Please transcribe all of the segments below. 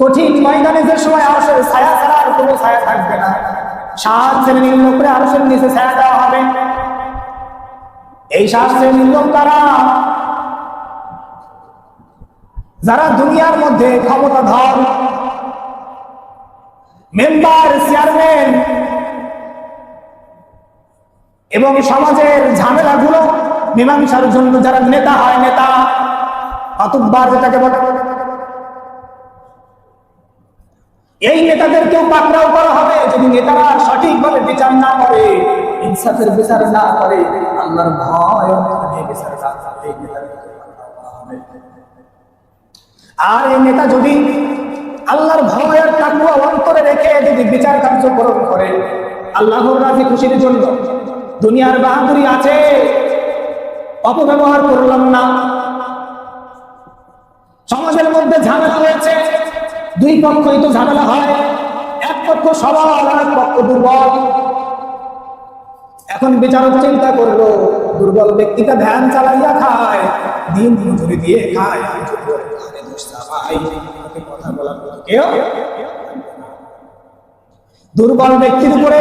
কঠিন ময়দানে যে সময় আরশের ছায়া ছাড়া আর কোনো ছায়া থাকবে না, 7 শ্রেণীর লোকরে আরশের নিচে ছায়া দেওয়া হবে। এই 7 শ্রেণীর লোক তারা যারা দুনিয়ার মধ্যে ক্ষমতাধর, মেম্বার, চেয়ারম্যান এবং সমাজের ঝামেলাগুলো মীমাংসার জন্য যারা নেতা হয়, নেতা অতঃবার যেটাকে বলে, এই নেতাদেরকেও পাকড়াও করা হবে যদি নেতারা সঠিকভাবে বিচার না করে, ইনসাফের বিচার না করে, আল্লাহর ভয় নিয়ে বিচার না করে, এই নেতাদেরকে পাকড়াও করা হবে। আর এই নেতা যদি আল্লাহর ভয় আর তাকওয়া অন্তরে রেখে যদি বিচার কার্যক্রম করে আল্লাহর রাজি খুশির জন্য, দুনিয়ার বাহাদুরি আছে, অপব্যবহার করলাম না, সমাজের মধ্যে ঝামেলা হয়েছে, দুই পক্ষই তো ঝামেলা হয়, এক পক্ষ সবল আর এক পক্ষ দুর্বল। এখন বিচারক চিন্তা করলো দুর্বল ব্যক্তিটা ধ্যান চালাইয়া খায়, দিন মজুরি দিয়ে খায়, কথা বলার মতো কেউ, দুর্বল ব্যক্তির উপরে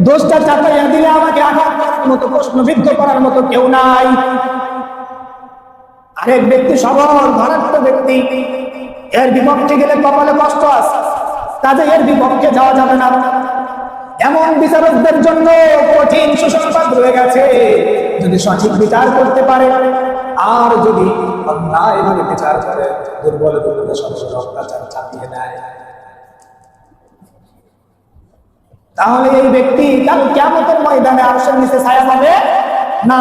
দোষটা চাপাইয়া দিলে আমাকে আঘাত করার মতো, প্রশ্নবিদ্ধ করার মতো কেউ নাই। আরেক ব্যক্তি সবল ধনাত্ম ব্যক্তি, এর বিপক্ষে গেলে কপালে কষ্ট আছে, কাজে এর বিপক্ষে যাওয়া যাবে না। এমন বিচারকদের জন্য কঠিন সুসংবাদ রয়ে গেছে, যদি সঠিক বিচার করতে পারে আর যদি অন্যায়ভাবে বিচার করে দুর্বলের উপরে সবসময় অত্যাচার চাপিয়ে দেয়, তাহলে এই ব্যক্তি কাল কিয়ামতের ময়দানে আরশের নিচে ছায়া পাবে না।